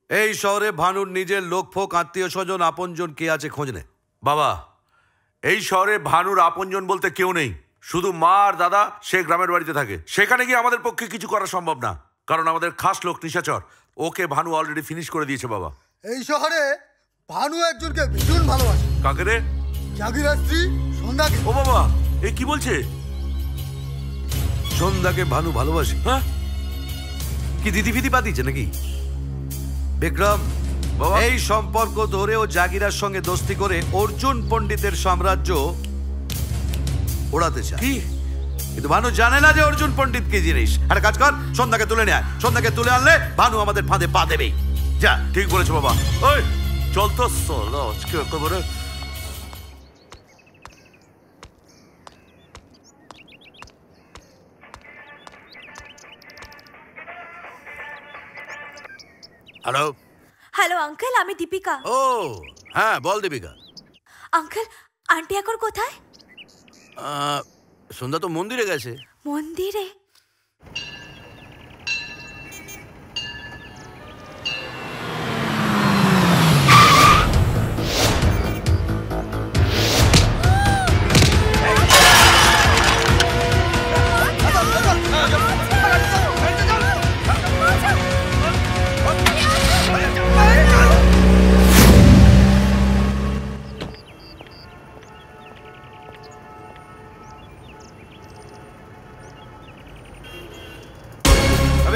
এই শহরে ভানুর নিজের লোকফোক আত্মীয় স্বজন আপনজন কে আছে খোঁজ নে। বাবা, এই শহরে ভানুর আপনজন বলতে কেউ নেই, শুধু মা আর দাদা সে গ্রামের বাড়িতে থাকে। সেখানে গিয়ে আমাদের পক্ষে কিছু করা সম্ভব না, কারণ আমাদের খাস লোক নিশাচর ওকে ভানু অলরেডি ফিনিশ করে দিয়েছে। বাবা, এই শহরে ভানু একজনকে ভীষণ ভালোবাসে। কাকে রে? জাগিরার স্ত্রী সন্ধ্যাকে। ও বাবা, এ কি বলছে? সন্ধ্যাকে ভানু ভালোবাসে? হ্যাঁ, কি দিদি ফিদি পাতিছে নাকি? বিক্রম, এই সম্পর্ক ধরে ও জাগিরার সঙ্গে দোস্তি করে অর্জুন পণ্ডিতের সাম্রাজ্য ওড়াতে চায়। কি? কিন্তু ভানু জানে না যে অর্জুন পণ্ডিত কি জিনিস। একটা কাজ কর, সন্ধ্যাকে তুলে নেয়। সন্ধ্যাকে তুলে আনলে ভানু আমাদের ফাঁদে পা দেবেই। যা। ঠিক বলেছো বাবা। ওই চল তো, চলো আজকে একেবারে। হ্যালো। হ্যালো আঙ্কেল, আমি দীপিকা। ও হ্যাঁ, বল দীপিকা। আঙ্কেল, আন্টি এখন কোথায়? সন্ধ্যা তো মন্দিরে গেছে। মন্দিরে?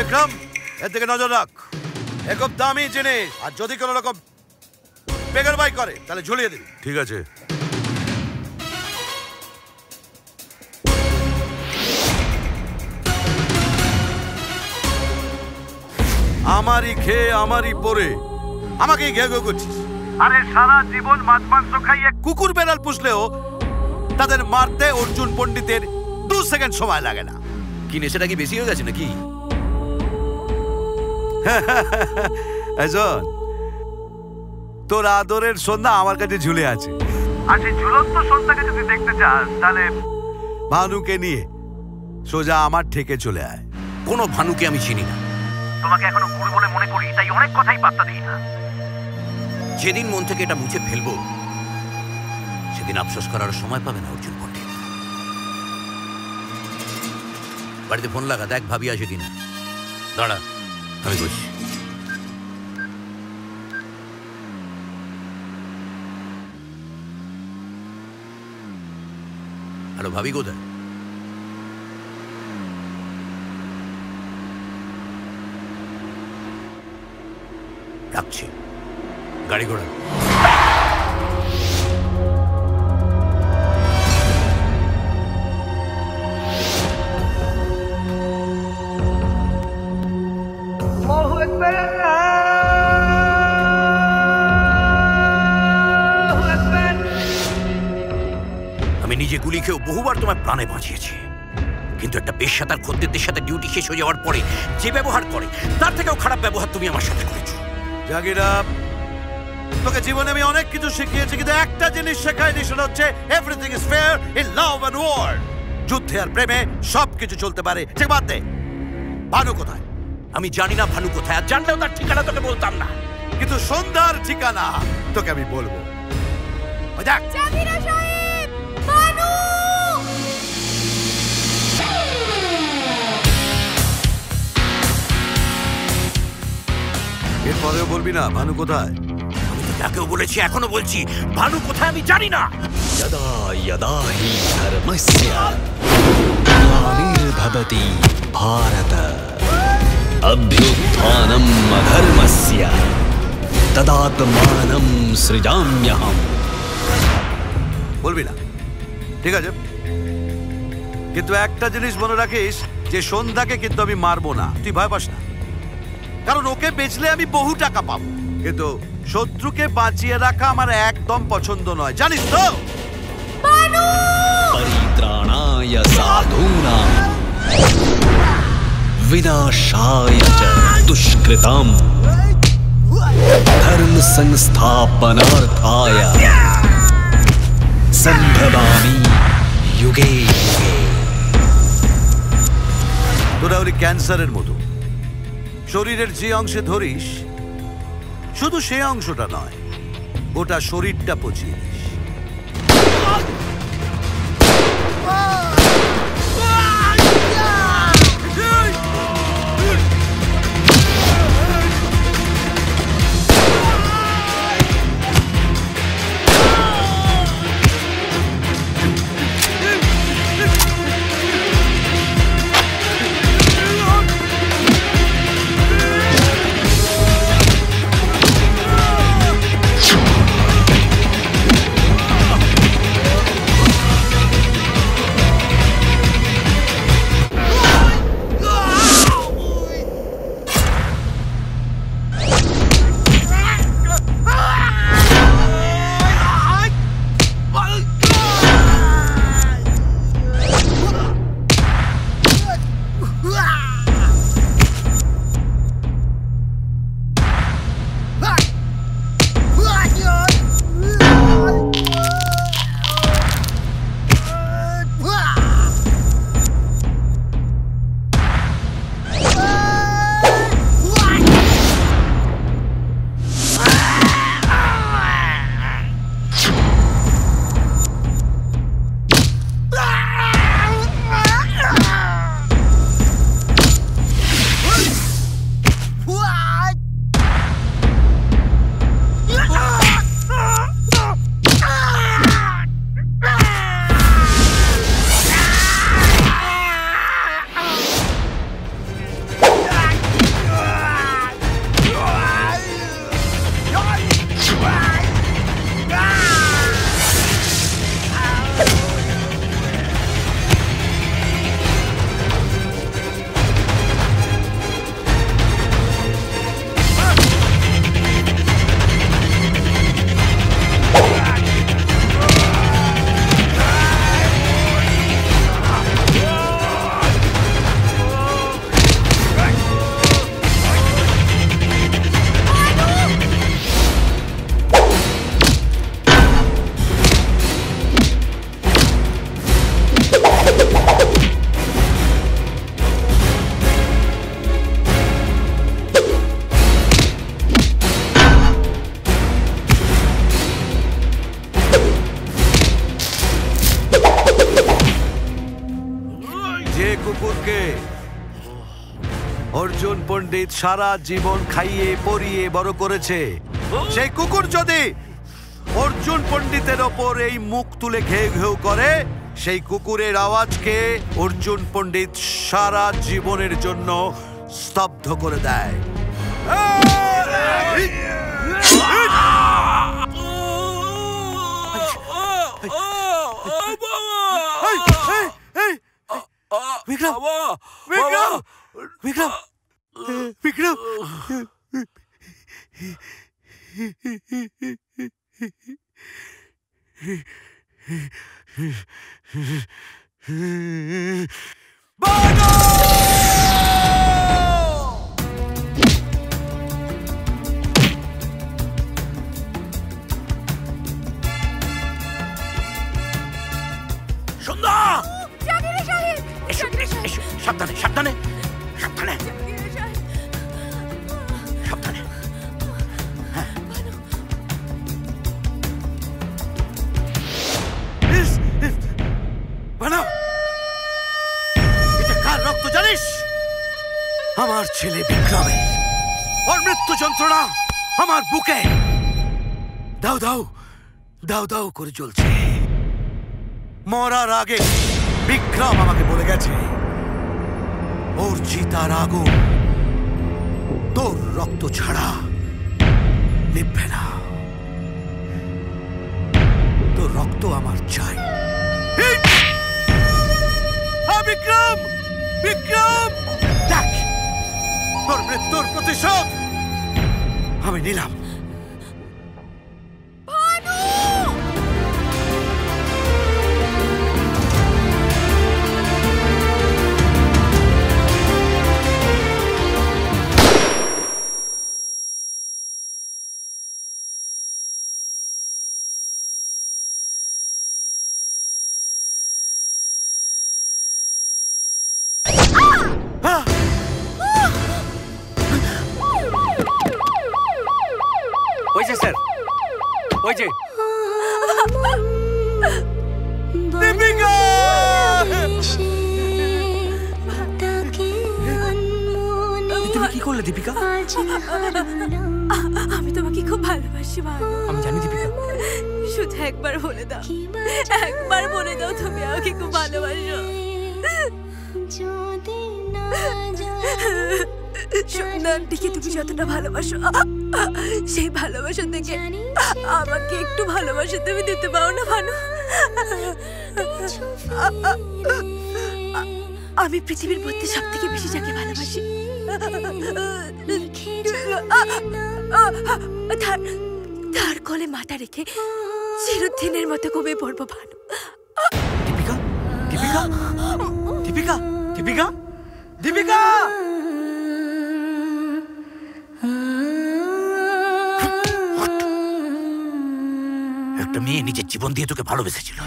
বিক্রম, এর দিকে নজর রাখ। এ খুব দামি জিনিস, আর যদি কোনো রকম বেগার বাই করে তাহলে ঝুলিয়ে দিবি। ঠিক আছে। আমারই খেয়ে আমারই পরে আমাকেই ঘেঘো করছিস। আরে সারা জীবন মাছ মাংস খাইয়ে কুকুর বেড়াল পুষলেও তাদের মারতে অর্জুন পণ্ডিতের 2 সেকেন্ড সময় লাগে না। কি নেশাটা কি বেশি হয়ে গেছে নাকি? তোর আদরের সন্ধ্যা আমার কাছে ঝুলে আছে। আর সেই ঝুলন্ত সন্ধ্যাকে যদি দেখতে চাস তাহলে ভানুকে নিয়ে সোজা আমার ঠেকে চলে আয়। কোনো ভানুকে আমি চিনি না। তোমাকে এখনো গুরু বলে মনে করি, তাই অনেক কথাই পাত্তা দিই না। যেদিন মন থেকে এটা মুছে ফেলবো সেদিন আফসোস করার সময় পাবে না অর্জুন পণ্ডিত। বাড়িতে ফোন লাগা, দেখ ভাবি আসে কিনা। দাঁড়া, আমি বলছি। হ্যালো, ভাবি কোথায়? রাখছি, গাড়ি ঘোড়া। আমি নিজে গুলি খেয়েও বহুবার তোমার প্রাণে বাঁচিয়েছি, কিন্তু একটা পেশাদার খদ্দেরদের সাথে ডিউটি শেষ হয়ে যাওয়ার পরে যে ব্যবহার করে তার থেকেও খারাপ ব্যবহার তুমি আমার সাথে করেছো। জাগিরা, তোকে জীবনে আমি অনেক কিছু শিখিয়েছি, কিন্তু একটা জিনিস শেখাইনি, সেটা হচ্ছে everything is fair in love and war. যুদ্ধে আর প্রেমে সবকিছু চলতে পারে। ঠিক, বাদ দে। ভানু কোথায়? আমি জানি না ভানু কোথায়, আর জানলেও তার ঠিকানা তোকে বলতাম না। কিন্তু সন্ধ্যার ঠিকানা তোকে আমি বলবো। দেখ, জাগিরা সাহেব, ভানু! এরপরেও বলবি না ভানু কোথায়? আমি তো তাকেও বলেছি, এখনো বলছি, ভানু কোথায় আমি জানি না। यदा यदा हि धर्मस्य ग्लानिर्भवति भारत अभ्युत्थानम् अधर्मस्य तदात्मानं सृजाम्यहम्। বলবি না, ঠিক আছে? কিন্তু একটা জিনিস মনে রাখিস, যে সন্ধ্যাকে কিন্তু আমি মারবো না। তুই ভয় পাস না, কারণ ওকে বেচলে আমি বহু টাকা পাবো। কিন্তু শত্রুকে বাঁচিয়ে রাখা আমার একদম পছন্দ নয়, জানিস তো? परित्राणाय साधूनां विनाशाय च दुष्कृतम् धर्म संस्थापनार्थाय संभवामि युगे युगे। তোরা ওই ক্যান্সারের মতো শরীরের যে অংশে ধরিস শুধু সে অংশটা নয়, গোটা শরীরটা পচিয়ে দিস। অর্জুন পণ্ডিত সারা জীবন খাইয়ে পরিয়ে বড় করেছে, সেই কুকুর যদি অর্জুন পণ্ডিতের ওপর এই মুখ তুলে ঘেউ ঘেউ করে, সেই কুকুরের আওয়াজকে অর্জুন পণ্ডিত সারা জীবনের জন্য স্তব্ধ করে দেয়। বিক্রম, বিক্রম, বিক্রম, বিক্রম, সাবধানে সাবধানে সাবধানে সাবধানে। এটা কার রক্ত জানিস? আমার ছেলে বিক্রমের। ওর মৃত্যু যন্ত্রণা আমার বুকে দাও দাও দাও দাও করে চলছে। মরার আগে বিক্রম আমাকে বলে গেছে, ওর চিতার আগুন তোর রক্ত ছাড়া নিভবে না। তোর রক্ত আমার চাই। বিক্রম, বিক্রম, দেখ, তোর মৃত্যুর প্রতিশোধ আমি নিলাম। যে স্যার, ওই যে। দীপিকা! তুমি কি করলে দীপিকা? আমি তোমাকে খুব ভালোবাসি ভানু। আমি জানি দীপিকা। শুধু একবার বলে দাও, একবার বলে দাও তুমি আমাকে খুব ভালোবাসো। সন্ধ্যানটিকে তুমি যতটা ভালোবাসো, সেই ভালোবাসা থেকে আমাকে একটু ভালোবাসা তুমি দিতে পারো না ভানু? আমি পৃথিবীর মধ্যে সব থেকে বেশি যাকে ভালোবাসি, তার কোলে মাথা রেখে চিরদিনের মতো ঘুমিয়ে পড়বো ভানু। দীপিকা, দীপিকা, দীপিকা, দীপিকা, দীপিকা! একটা মেয়ে নিজের জীবন দিয়ে তোকে ভালোবেসেছিল,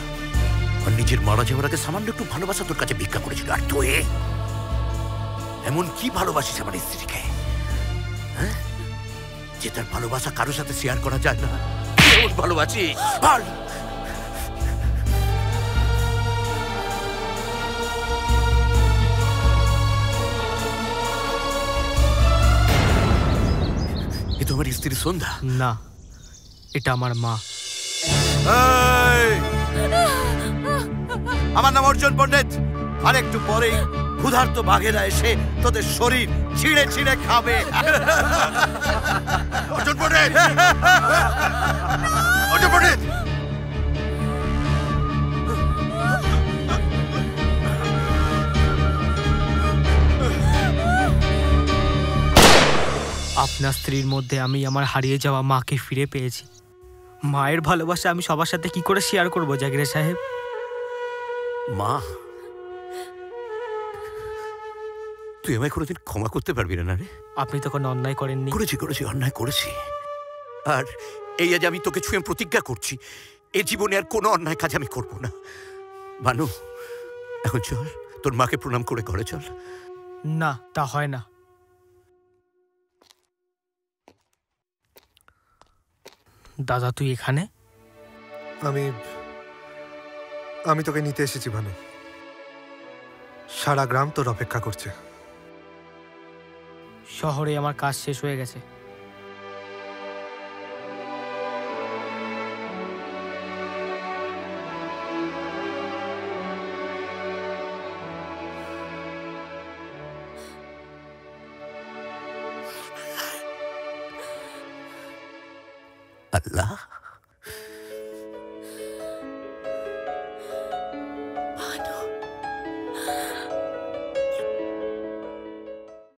আর নিজের মারা যাওয়ার আগে সামান্য একটু ভালোবাসা তোর কাছে ভিক্ষা করেছিল। আর তুই এমন কি ভালোবাসিস আমার স্ত্রীকে, হ্যাঁ? যে তার ভালোবাসা কারোর সাথে শেয়ার করা যায় না। কেমন ভালোবাসিস বল? এ তো আমার স্ত্রী সন্ধ্যা। না, এটা আমার মা। এই! আমার নাম অর্জুন পণ্ডিত। আর একটু পরেই ক্ষুধার্ত বাঘেরা এসে তোদের শরীর ছিঁড়ে ছিঁড়ে খাবে। অর্জুন পণ্ডিত! অর্জুন পণ্ডিত! আপনার স্ত্রীর মধ্যে আমি আমার হারিয়ে যাওয়া মাকে ফিরে পেয়েছি। মায়ের ভালোবাসা আমি সবার সাথে কি করে শেয়ার করবো জাগিরে সাহেব? মা, তুই আমায় কোনোদিন ক্ষমা করতে পারবি না রে? আপনি তো কোনো অন্যায় করেননি। করেছি, করেছি, অন্যায় করেছি। আর এই আজ আমি তোকে ছুঁয়ে প্রতিজ্ঞা করছি, এ জীবনে আর কোনো অন্যায় কাজ আমি করব না। ভানু, এখন চল, তোর মাকে প্রণাম করে ঘরে চল। না, তা হয় না। দাদা, তুই এখানে? আমি তোকে নিতে এসেছি ভানু। সারা গ্রাম তোর অপেক্ষা করছে। শহরে আমার কাজ শেষ হয়ে গেছে। আল্লাহ